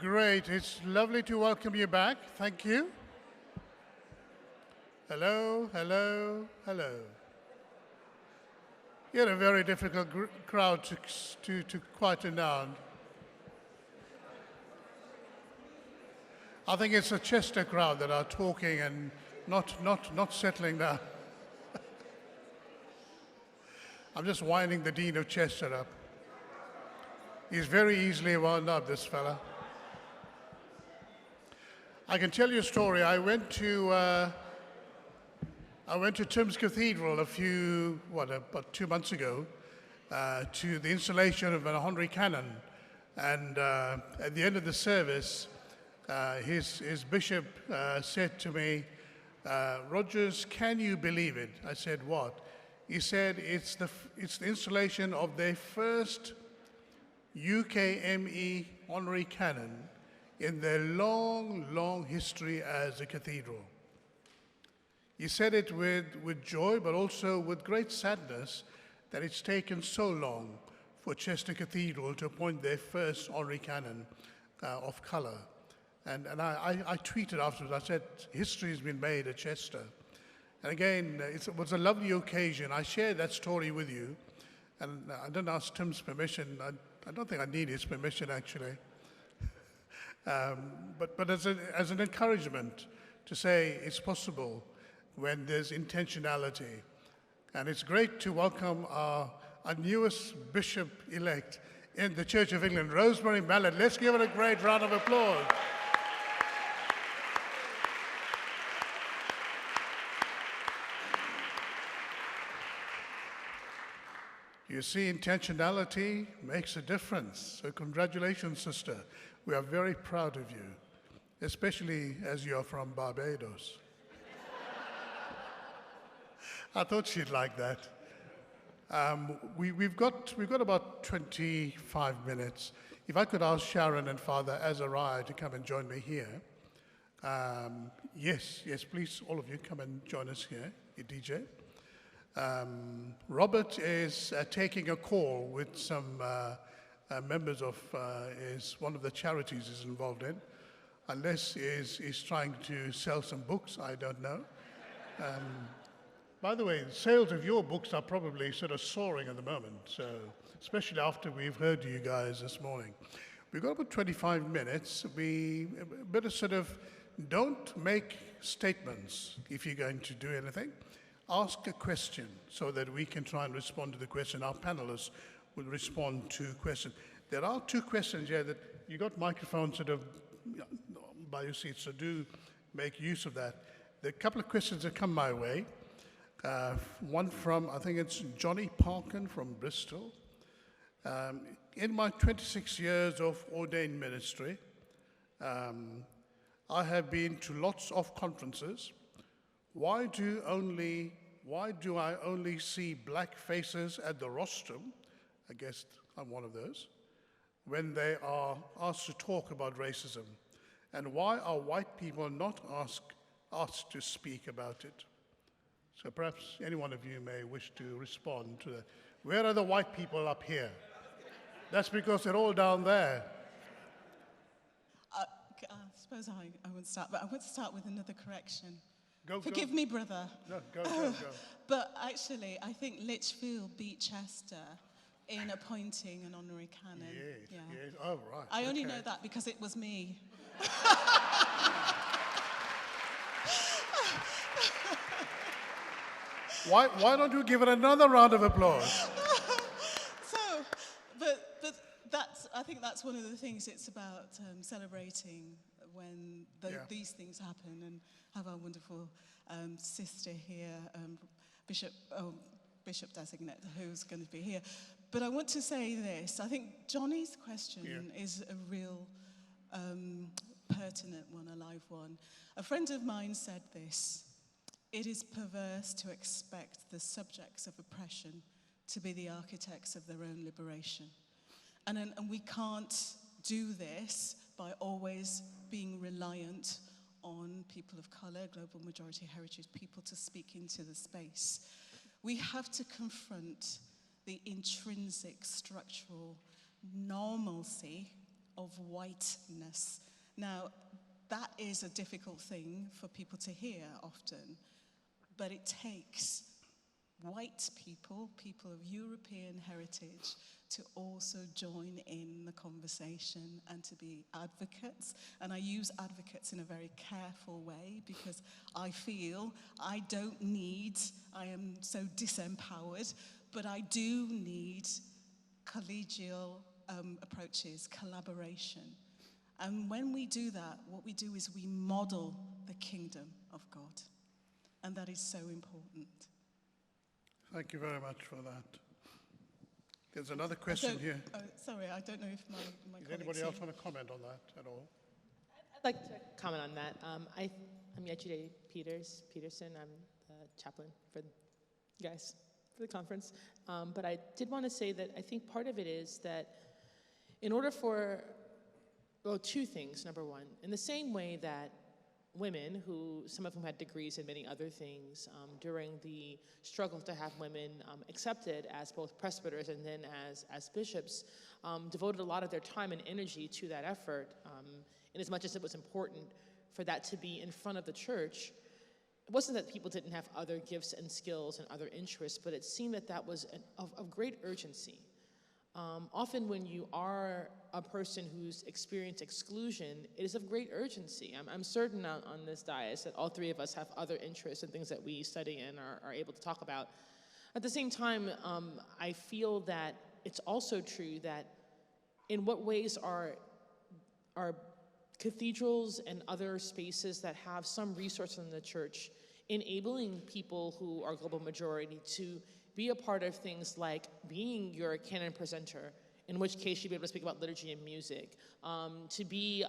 Great. It's lovely to welcome you back. Thank you. Hello, hello, hello. You're a very difficult crowd to quieten down. I think it's a Chester crowd that are talking and not settling down. I'm just winding the Dean of Chester up. He's very easily wound up, this fella. I can tell you a story. I went to Tim's Cathedral about 2 months ago, to the installation of an honorary canon. And at the end of the service, his bishop said to me, Rogers, can you believe it? I said, what? He said, it's the installation of their first UKME honorary canon in their long, long history as a cathedral. He said it with joy, but also with great sadness that it's taken so long for Chester Cathedral to appoint their first honorary canon of colour. And I tweeted afterwards, I said, history has been made at Chester. And again, it was a lovely occasion. I shared that story with you, and I didn't ask Tim's permission. I don't think I need his permission, actually. But as an encouragement to say it's possible when there's intentionality. And it's great to welcome our newest bishop-elect in the Church of England, Rosemary Mallett. Let's give her a great round of applause. You see, intentionality makes a difference. So congratulations, sister. We are very proud of you, especially as you are from Barbados. I thought she'd like that. We've got about 25 minutes. If I could ask Sharon and Father Azariah to come and join me here. Yes, please, all of you come and join us here, you DJ. Robert is taking a call with some members of one of the charities he's involved in, unless he's trying to sell some books, I don't know. By the way, the sales of your books are probably sort of soaring at the moment, so especially after we've heard you guys this morning. We've got about 25 minutes. We better sort of don't make statements if you're going to do anything. Ask a question so that we can try and respond to the question. Our panelists will respond to questions. There are 2 questions here that you got microphones sort of by your seats, so do make use of that. There are a couple of questions that come my way. One from, I think it's Johnny Parkin from Bristol. In my 26 years of ordained ministry, I have been to lots of conferences. Why do I only see black faces at the rostrum? I guess I'm one of those. When they are asked to talk about racism. And why are white people not asked to speak about it? So perhaps any one of you may wish to respond to that. Where are the white people up here? That's because they're all down there. I suppose I would start, but I want to start with another correction. Forgive go. me, brother. No, go. But actually, I think Lichfield beat Chester in appointing an honorary canon. Yes. Oh, right. I only know that because it was me. Why don't you give it another round of applause? I think that's one of the things it's about, celebrating when these things happen, and have our wonderful sister here, Bishop Designate, who's going to be here. But I want to say this. I think Johnny's question is a real pertinent one, a live one. A friend of mine said this: it is perverse to expect the subjects of oppression to be the architects of their own liberation. And we can't do this by always being reliant on people of colour, global majority heritage people to speak into the space. We have to confront the intrinsic structural normalcy of whiteness. Now, that is a difficult thing for people to hear often, but it takes white people, people of European heritage, to also join in the conversation and to be advocates. And I use advocates in a very careful way because I feel I am so disempowered, but I do need collegial approaches, collaboration. And when we do that, what we do is we model the kingdom of God. And that is so important. Thank you very much for that. There's another question here. Sorry, I don't know if my Does colleagues anybody else here- want to comment on that at all? I'd like to comment on that. I'm Yechiday Peterson. I'm the chaplain for you guys for the conference. But I did want to say that I think part of it is that in order for, well, two things. Number one, in the same way that women, some of whom had degrees in many other things, during the struggle to have women accepted as both presbyters and then as bishops, devoted a lot of their time and energy to that effort, in as much as it was important for that to be in front of the church. It wasn't that people didn't have other gifts and skills and other interests, but it seemed that was of great urgency. Often when you are a person who's experienced exclusion, it is of great urgency. I'm certain on this dais that all three of us have other interests and things that we study and are able to talk about. At the same time, I feel that it's also true that in what ways are cathedrals and other spaces that have some resource in the church enabling people who are global majority to be a part of things like being your canon presenter, in which case you'd be able to speak about liturgy and music, to be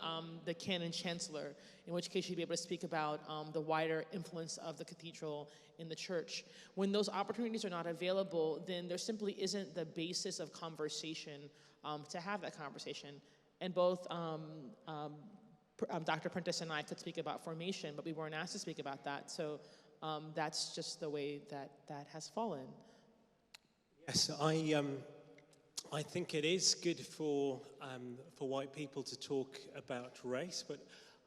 the canon chancellor, in which case you'd be able to speak about the wider influence of the cathedral in the church. When those opportunities are not available, then there simply isn't the basis of conversation to have that conversation. And both Dr. Prentice and I could speak about formation, but we weren't asked to speak about that. So that's just the way that has fallen. Yes, I think it is good for white people to talk about race, but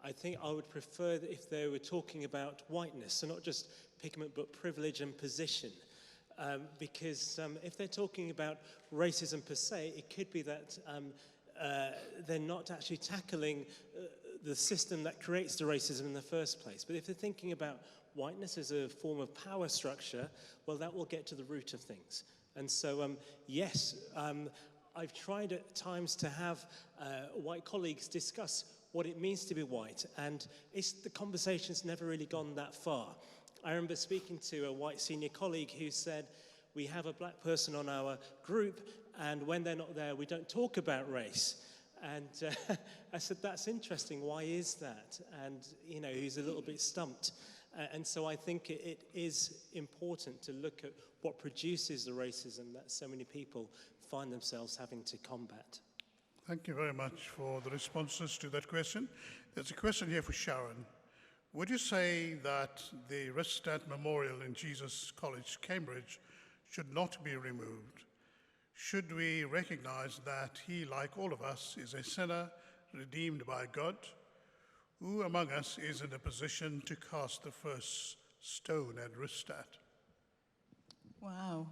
I think I would prefer that if they were talking about whiteness, so not just pigment, but privilege and position. Because if they're talking about racism per se, it could be that they're not actually tackling the system that creates the racism in the first place. But if they're thinking about whiteness as a form of power structure, well, that will get to the root of things. And so, yes, I've tried at times to have white colleagues discuss what it means to be white, and the conversation's never really gone that far. I remember speaking to a white senior colleague who said, we have a black person on our group, and when they're not there, we don't talk about race. And I said, that's interesting, why is that? And, you know, he's a little bit stumped. And so I think it is important to look at what produces the racism that so many people find themselves having to combat. Thank you very much for the responses to that question. There's a question here for Sharon. Would you say that the Restad Memorial in Jesus College, Cambridge, should not be removed? Should we recognize that he, like all of us, is a sinner redeemed by God? Who among us is in a position to cast the first stone at Restad? Wow.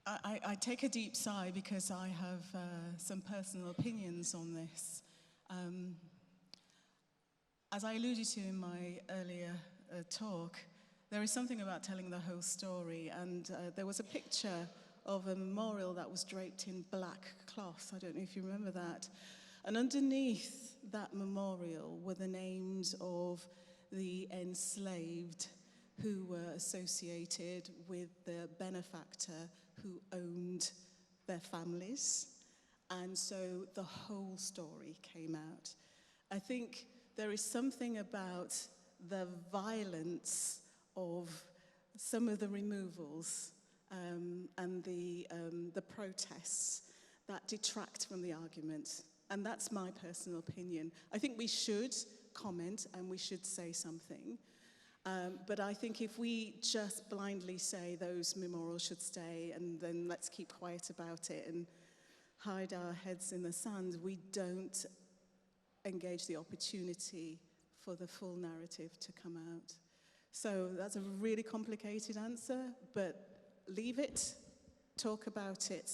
I take a deep sigh because I have some personal opinions on this. As I alluded to in my earlier talk, there is something about telling the whole story, and there was a picture of a memorial that was draped in black cloth. I don't know if you remember that. And underneath that memorial were the names of the enslaved who were associated with the benefactor who owned their families. And so the whole story came out. I think there is something about the violence of some of the removals and the protests that detract from the argument. And that's my personal opinion. I think we should comment and we should say something. But I think if we just blindly say those memorials should stay and then let's keep quiet about it and hide our heads in the sand, we don't engage the opportunity for the full narrative to come out. So that's a really complicated answer, but leave it, talk about it,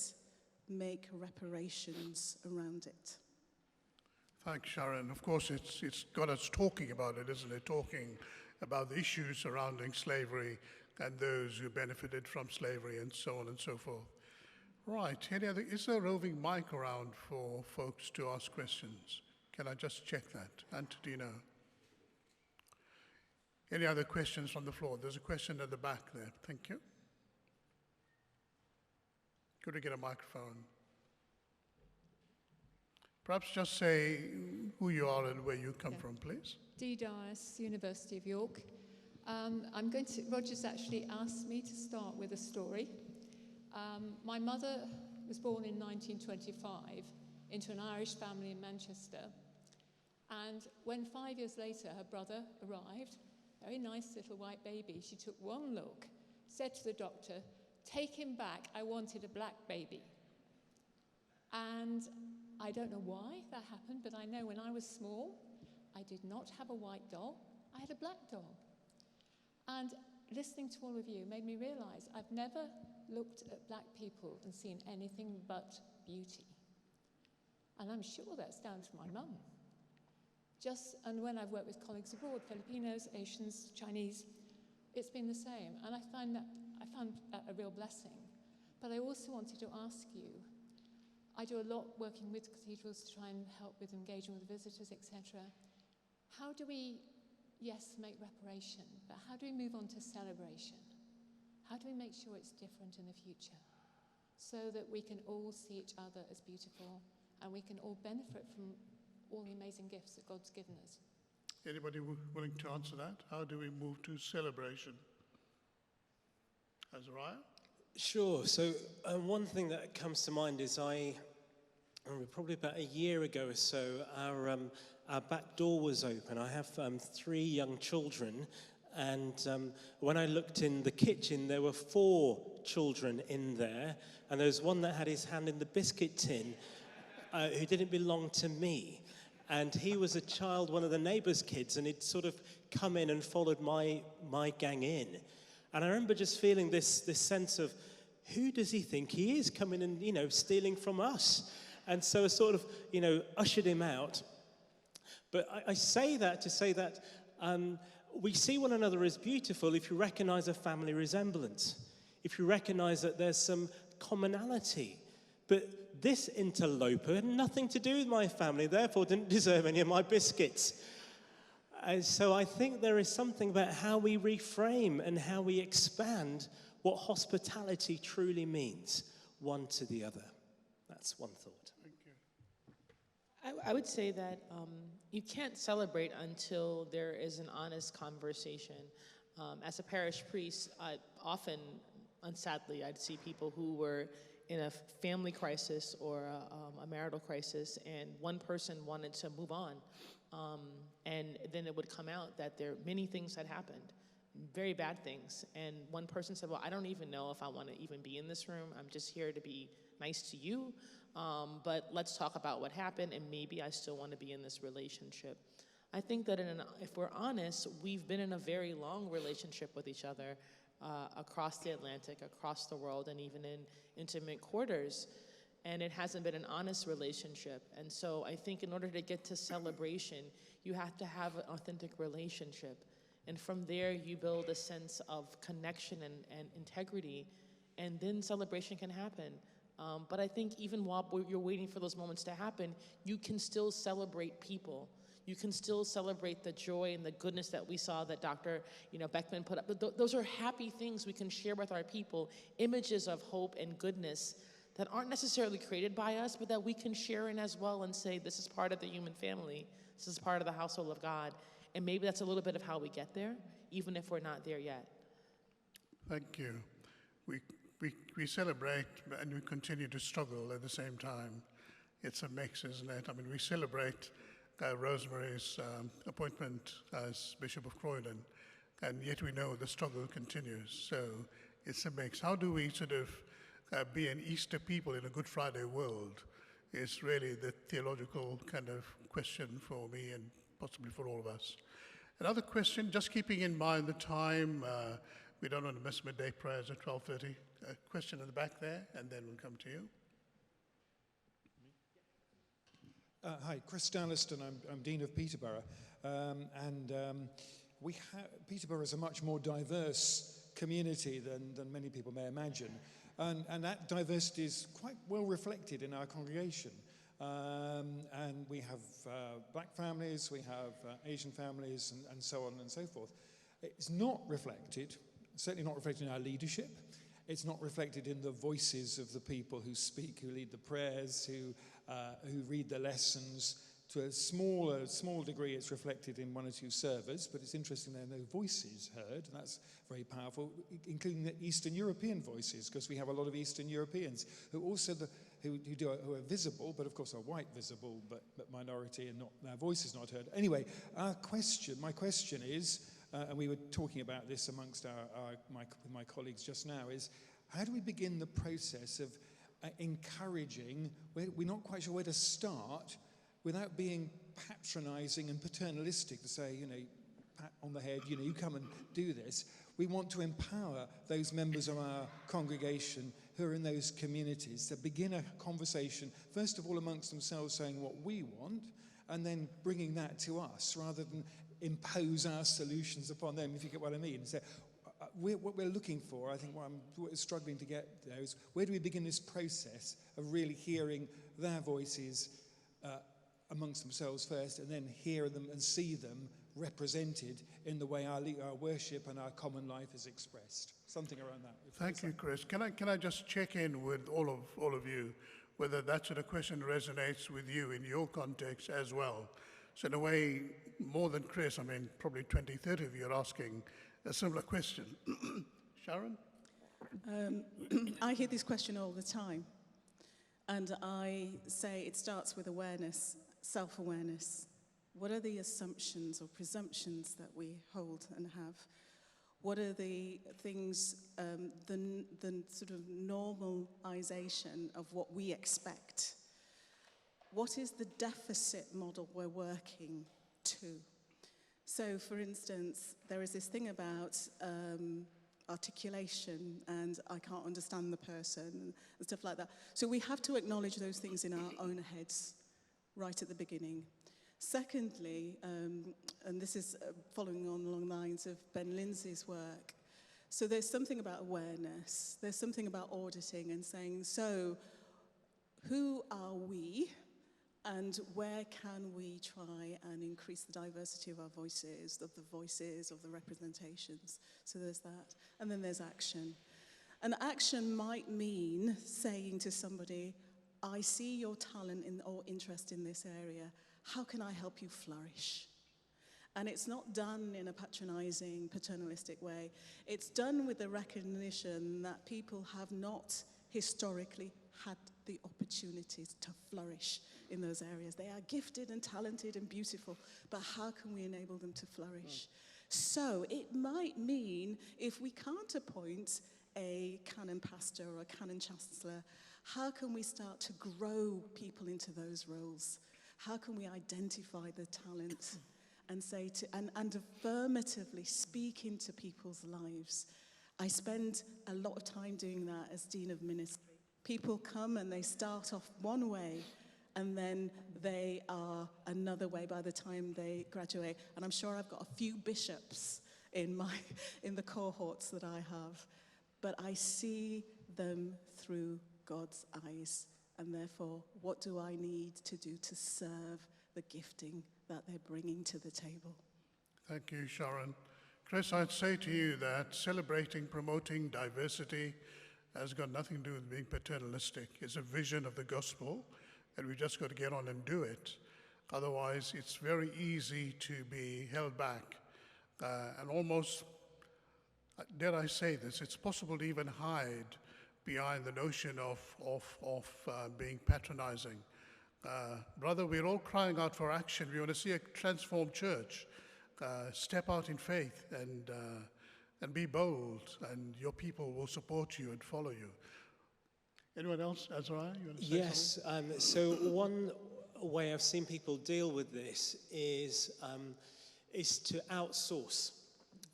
make reparations around it. Thanks, Sharon. Of course, it's got us talking about it, isn't it? Talking about the issues surrounding slavery and those who benefited from slavery and so on and so forth. Right, is there a roving mic around for folks to ask questions? Can I just check that? Antodino. Any other questions from the floor? There's a question at the back there. Thank you. Could we get a microphone? Perhaps just say who you are and where you come from, please. Dee Dias, University of York. Roger's actually asked me to start with a story. My mother was born in 1925 into an Irish family in Manchester. And when 5 years later her brother arrived, very nice little white baby, she took one look, said to the doctor, "Take him back, I wanted a black baby." And I don't know why that happened, but I know when I was small, I did not have a white doll, I had a black doll. And listening to all of you made me realize I've never looked at black people and seen anything but beauty. And I'm sure that's down to my mum. And when I've worked with colleagues abroad, Filipinos, Asians, Chinese, it's been the same. And I found that a real blessing. But I also wanted to ask you, I do a lot working with cathedrals to try and help with engagement with visitors, etc. How do we, yes, make reparation, but how do we move on to celebration? How do we make sure it's different in the future so that we can all see each other as beautiful and we can all benefit from all the amazing gifts that God's given us? Anybody willing to answer that? How do we move to celebration? Azariah? Sure. So one thing that comes to mind is probably about a year ago or so, our back door was open. I have 3 young children, and when I looked in the kitchen, there were 4 children in there, and there was one that had his hand in the biscuit tin who didn't belong to me. And he was a child, one of the neighbours' kids, and he'd sort of come in and followed my gang in. And I remember just feeling this sense of, who does he think he is coming and, stealing from us? And so I sort of, ushered him out. But I say that to say that we see one another as beautiful if you recognize a family resemblance, if you recognize that there's some commonality. But this interloper had nothing to do with my family, therefore didn't deserve any of my biscuits. And so I think there is something about how we reframe and how we expand what hospitality truly means, one to the other. That's one thought. Thank you. I would say that you can't celebrate until there is an honest conversation. As a parish priest, often, and sadly, I'd see people who were in a family crisis or a marital crisis, and one person wanted to move on. And then it would come out that many things had happened, very bad things. And one person said, well, I don't even know if I want to even be in this room. I'm just here to be nice to you. But let's talk about what happened, and maybe I still want to be in this relationship. I think that if we're honest, we've been in a very long relationship with each other across the Atlantic, across the world, and even in intimate quarters. And it hasn't been an honest relationship. And so I think in order to get to celebration, you have to have an authentic relationship. And from there, you build a sense of connection and integrity, and then celebration can happen. But I think even while you're waiting for those moments to happen, you can still celebrate people. You can still celebrate the joy and the goodness that we saw that Dr. Beckman put up. But those are happy things we can share with our people, images of hope and goodness that aren't necessarily created by us, but that we can share in as well and say, this is part of the human family. This is part of the household of God. And maybe that's a little bit of how we get there, even if we're not there yet. Thank you. We celebrate and we continue to struggle at the same time. It's a mix, isn't it? I mean, we celebrate Rosemary's appointment as Bishop of Croydon, and yet we know the struggle continues. So it's a mix. How do we sort of be an Easter people in a Good Friday world is really the theological kind of question for me and possibly for all of us. Another question, just keeping in mind the time, we don't want to miss midday prayers at 12:30. A question in the back there, and then we'll come to you. Hi, Chris Dallaston. I'm Dean of Peterborough. Peterborough is a much more diverse community than many people may imagine. And that diversity is quite well reflected in our congregation. And we have black families, we have Asian families, and so on and so forth. It's not reflected, certainly not reflected in our leadership. It's not reflected in the voices of the people who speak, who lead the prayers, who read the lessons. To a small degree, it's reflected in one or two servers, but it's interesting there are no voices heard, and that's very powerful, including the Eastern European voices, because we have a lot of Eastern Europeans who also who are visible, but of course are white visible, but minority, and their voice is not heard. Anyway, my question is, and we were talking about this amongst my colleagues just now, is how do we begin the process of encouraging? We're not quite sure where to start without being patronizing and paternalistic to say, pat on the head, you come and do this. We want to empower those members of our congregation who are in those communities to begin a conversation, first of all amongst themselves, saying what we want, and then bringing that to us rather than impose our solutions upon them, if you get what I mean. So what we're looking for, I think what I'm struggling to get there is, where do we begin this process of really hearing their voices amongst themselves first, and then hear them and see them represented in the way our worship and our common life is expressed. Something around that. Thank you, Chris. Can I just check in with all of you, whether that sort of question resonates with you in your context as well? So in a way, more than Chris, I mean, probably 20, 30 of you are asking a similar question. Sharon? I hear this question all the time. And I say it starts with awareness, self-awareness. What are the assumptions or presumptions that we hold and have? What are the things, the sort of normalization of what we expect? What is the deficit model we're working to? So, for instance, there is this thing about articulation, and I can't understand the person, and stuff like that. So we have to acknowledge those things in our own heads right at the beginning. Secondly, and this is following on along the lines of Ben Lindsay's work, so there's something about awareness, there's something about auditing and saying, so who are we, and where can we try and increase the diversity of our voices, of the representations? So there's that. And then there's action. And action might mean saying to somebody, I see your talent or interest in this area. How can I help you flourish? And it's not done in a patronizing, paternalistic way. It's done with the recognition that people have not historically had the opportunities to flourish in those areas. They are gifted and talented and beautiful, but how can we enable them to flourish? So it might mean, if we can't appoint a canon pastor or a canon chancellor, how can we start to grow people into those roles? How can we identify the talent and say and affirmatively speak into people's lives? I spend a lot of time doing that as Dean of Ministry. People come and they start off one way, and then they are another way by the time they graduate. And I'm sure I've got a few bishops in the cohorts that I have, but I see them through God's eyes. And therefore, what do I need to do to serve the gifting that they're bringing to the table? Thank you, Sharon. Chris, I'd say to you that celebrating, promoting diversity has got nothing to do with being paternalistic. It's a vision of the gospel, and we've just got to get on and do it. Otherwise, it's very easy to be held back. And almost, dare I say this, it's possible to even hide behind the notion of being patronizing. Brother, we're all crying out for action. We want to see a transformed church. Step out in faith and be bold, and your people will support you and follow you. Anyone else? Azariah, you want to say Yes. So one way I've seen people deal with this is to outsource.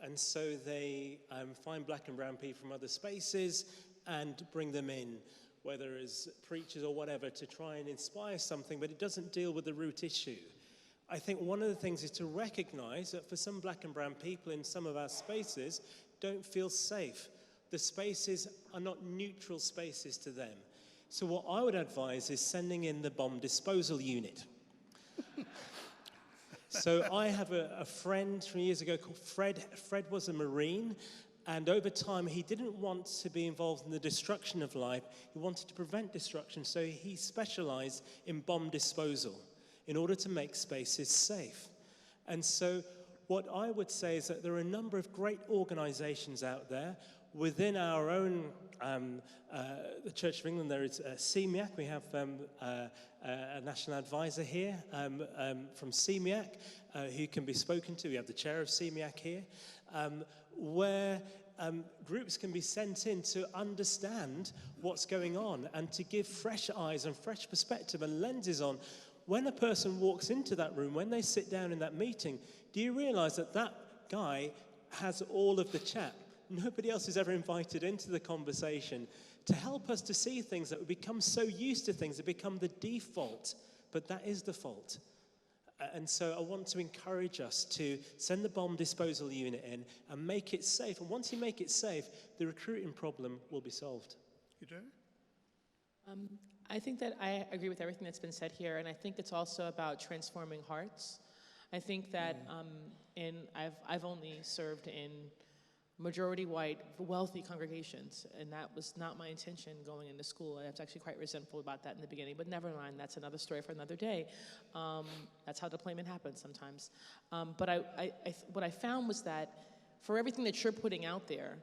And so they find black and brown people from other spaces and bring them in, whether as preachers or whatever, to try and inspire something, but it doesn't deal with the root issue. I think one of the things is to recognize that for some black and brown people in some of our spaces don't feel safe. The spaces are not neutral spaces to them. So what I would advise is sending in the bomb disposal unit. So I have a friend from years ago called Fred. Fred was a Marine, and over time he didn't want to be involved in the destruction of life. He wanted to prevent destruction, so he specialized in bomb disposal in order to make spaces safe. And so what I would say is that there are a number of great organizations out there. Within our own, the Church of England, there is CMIAC. We have a national advisor here from CMIAC who can be spoken to. We have the chair of CMIAC here, where groups can be sent in to understand what's going on and to give fresh eyes and fresh perspective and lenses on. When a person walks into that room, when they sit down in that meeting, do you realize that that guy has all of the chat? Nobody else is ever invited into the conversation to help us to see things that we become so used to things that become the default, but that is the fault. And so I want to encourage us to send the bomb disposal unit in and make it safe. And once you make it safe, the recruiting problem will be solved. You do? I think that I agree with everything that's been said here, and I think it's also about transforming hearts. I think that I've only served in majority white, wealthy congregations, and that was not my intention going into school. I was actually quite resentful about that in the beginning, but never mind, that's another story for another day. That's how deployment happens sometimes. But what I found was that for everything that you're putting out there,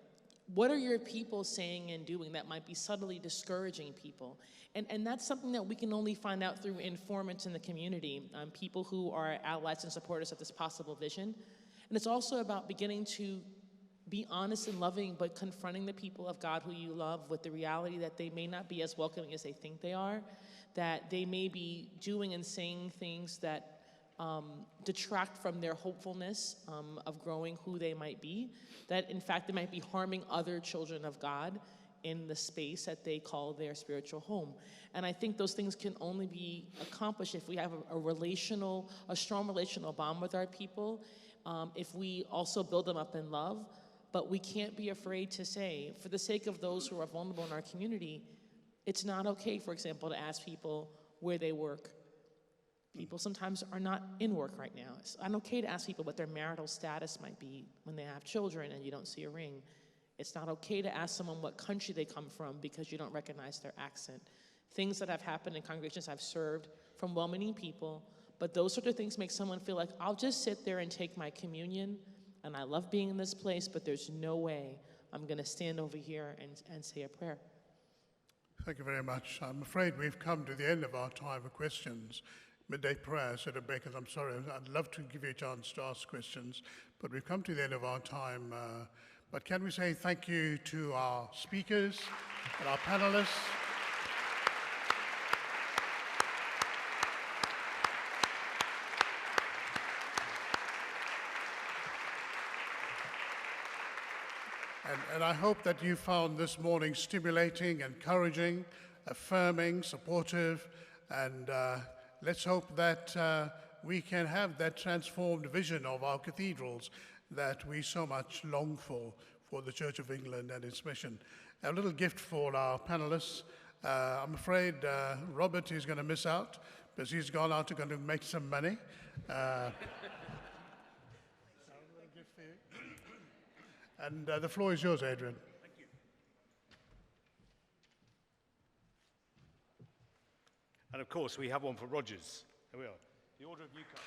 what are your people saying and doing that might be subtly discouraging people? And that's something that we can only find out through informants in the community, people who are allies and supporters of this possible vision. And it's also about beginning to be honest and loving, but confronting the people of God who you love with the reality that they may not be as welcoming as they think they are, that they may be doing and saying things that detract from their hopefulness of growing who they might be, that in fact they might be harming other children of God in the space that they call their spiritual home. And I think those things can only be accomplished if we have a strong relational bond with our people, if we also build them up in love. But we can't be afraid to say, for the sake of those who are vulnerable in our community, it's not okay, for example, to ask people where they work. People sometimes are not in work right now. It's not okay to ask people what their marital status might be when they have children and you don't see a ring. It's not okay to ask someone what country they come from because you don't recognize their accent. Things that have happened in congregations I've served from well-meaning people, but those sort of things make someone feel like, I'll just sit there and take my communion, and I love being in this place, but there's no way I'm going to stand over here and say a prayer. Thank you very much. I'm afraid we've come to the end of our time for questions. Midday prayer, so Rebecca, I'm sorry, I'd love to give you a chance to ask questions, but we've come to the end of our time. But can we say thank you to our speakers and our panelists? And I hope that you found this morning stimulating, encouraging, affirming, supportive, and let's hope that we can have that transformed vision of our cathedrals that we so much long for the Church of England and its mission. A little gift for our panelists. I'm afraid Robert is going to miss out because he's gone out to make some money. And the floor is yours, Adrian. Thank you. And of course, we have one for Rogers. Here we are. The Order of Newcastle.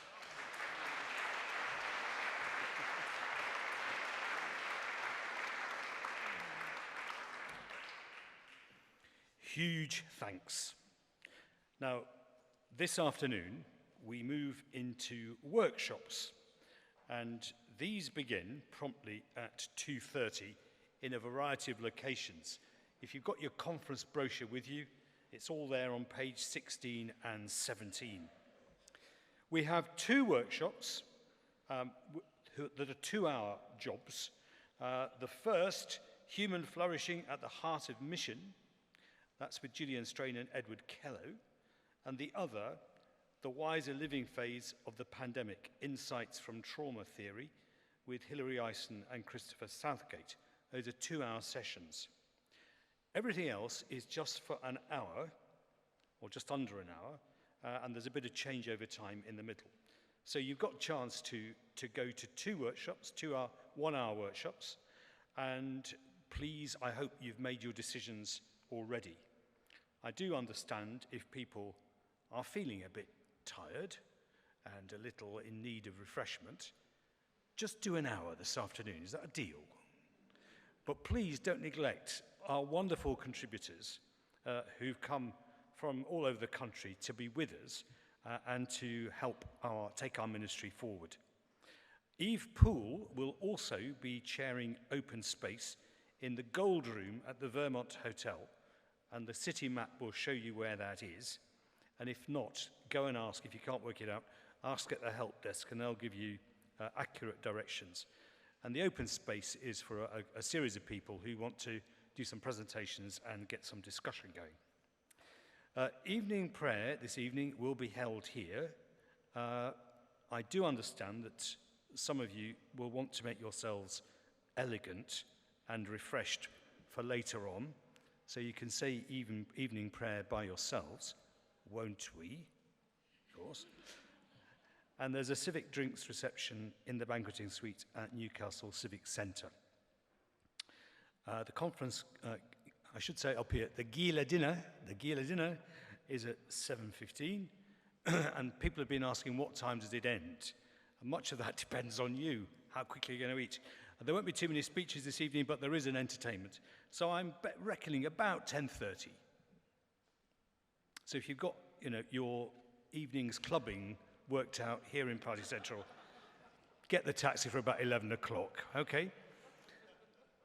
Huge thanks. Now, this afternoon, we move into workshops, and these begin promptly at 2:30 in a variety of locations, If you've got your conference brochure with you, it's all there on page 16 and 17. We have 2 workshops that are 2-hour jobs. The first, Human Flourishing at the Heart of Mission. That's with Gillian Strain and Edward Kello. And the other, The Wiser Living Phase of the Pandemic, Insights from Trauma Theory, with Hilary Eisen and Christopher Southgate. Those are 2-hour sessions. Everything else is just for an hour, or just under an hour, and there's a bit of changeover time in the middle. So you've got a chance to go to 2 workshops, 2-hour, 1-hour workshops, and please, I hope you've made your decisions already. I do understand if people are feeling a bit tired and a little in need of refreshment, just do an hour this afternoon. Is that a deal? But please don't neglect our wonderful contributors who've come from all over the country to be with us and to help take our ministry forward. Eve Poole will also be chairing open space in the Gold Room at the Vermont Hotel, and the city map will show you where that is. And if not, go and ask. If you can't work it out, ask at the help desk and they'll give you accurate directions. And the open space is for a series of people who want to do some presentations and get some discussion going. Evening prayer this evening will be held here. I do understand that some of you will want to make yourselves elegant and refreshed for later on, so you can say evening prayer by yourselves, won't we? Of course. And there's a civic drinks reception in the banqueting suite at Newcastle Civic Centre. The conference, I should say up here, the gala dinner is at 7:15, and people have been asking what time does it end? And much of that depends on you, how quickly you're going to eat. There won't be too many speeches this evening, but there is an entertainment. So I'm reckoning about 10:30. So if you've got, your evening's clubbing worked out here in Party Central, get the taxi for about 11 o'clock, okay?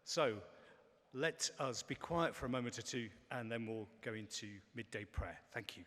So let us be quiet for a moment or two, and then we'll go into midday prayer. Thank you.